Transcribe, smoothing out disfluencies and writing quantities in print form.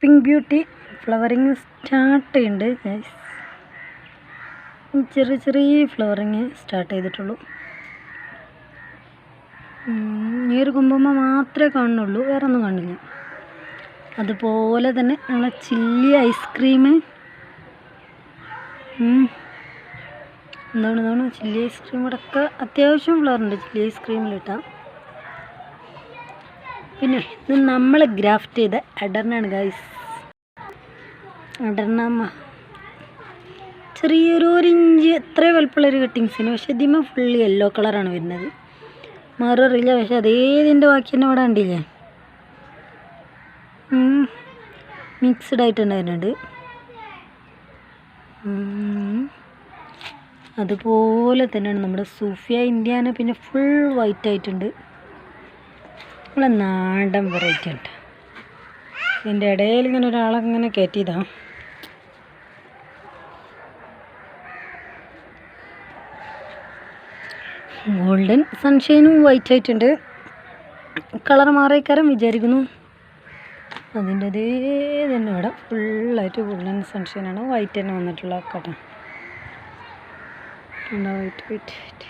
Pink beauty flowering start ചെയ്യുന്നുണ്ട് guys. ചെറിയ ചെറിയ ഫ്ലവറിങ് സ്റ്റാർട്ട് ചെയ്തിട്ടുള്ളൂ. ഈ ഒരു കൊമ്പുമ്മ മാത്രമേ കാണുന്നുള്ളൂ, വേറെ ഒന്നും കാണില്ല. അതുപോലെ തന്നെ നമ്മളെ ചില്ലി ഐസ്ക്രീം, എന്താണ് ചില്ലി ഐസ്ക്രീം ഇവിടെ ഒക്കെ അത്യാവശ്യം ഫ്ലവറുണ്ട് ചില്ലി ഐസ്ക്രീമിലിട്ടാൽ. പിന്നെ ഇത് നമ്മൾ ഗ്രാഫ്റ്റ് ചെയ്ത അടർനാണ് ഗൈസ്. അടർണമ്മ ചെറിയൊരു ഇഞ്ച് എത്ര വലുപ്പമുള്ളൊരു കട്ടിങ്സിന്, പക്ഷെ ഇതിമ്മ ഫുൾ യെല്ലോ കളറാണ് വരുന്നത്. മാറില്ല, പക്ഷെ അതേ ഇതിൻ്റെ ബാക്കി തന്നെ ഇവിടെ കണ്ടില്ലേ, മിക്സ്ഡ് ആയിട്ട് തന്നെ വരുന്നുണ്ട്. അതുപോലെ തന്നെയാണ് നമ്മുടെ സൂഫിയ ഇന്ത്യാന, പിന്നെ ഫുൾ വൈറ്റ് ആയിട്ടുണ്ട്. നമ്മളെ നാടൻ വെറൈറ്റി ഉണ്ട്. ഇതിൻ്റെ ഇടയിൽ ഇങ്ങനെ ഒരാളങ്ങനെ കയറ്റിയതാണ്. ഗോൾഡൻ സൺഷൈനും വൈറ്റ് ആയിട്ടുണ്ട്. കളർ മാറിയേക്കാരം വിചാരിക്കുന്നു. അതിൻ്റെ അതേ തന്നെ ഇവിടെ ഫുള്ളായിട്ട് ഗോൾഡൻ സൺഷൈനാണ്, വൈറ്റ് തന്നെ വന്നിട്ടുള്ള കേട്ടോ. വൈറ്റ്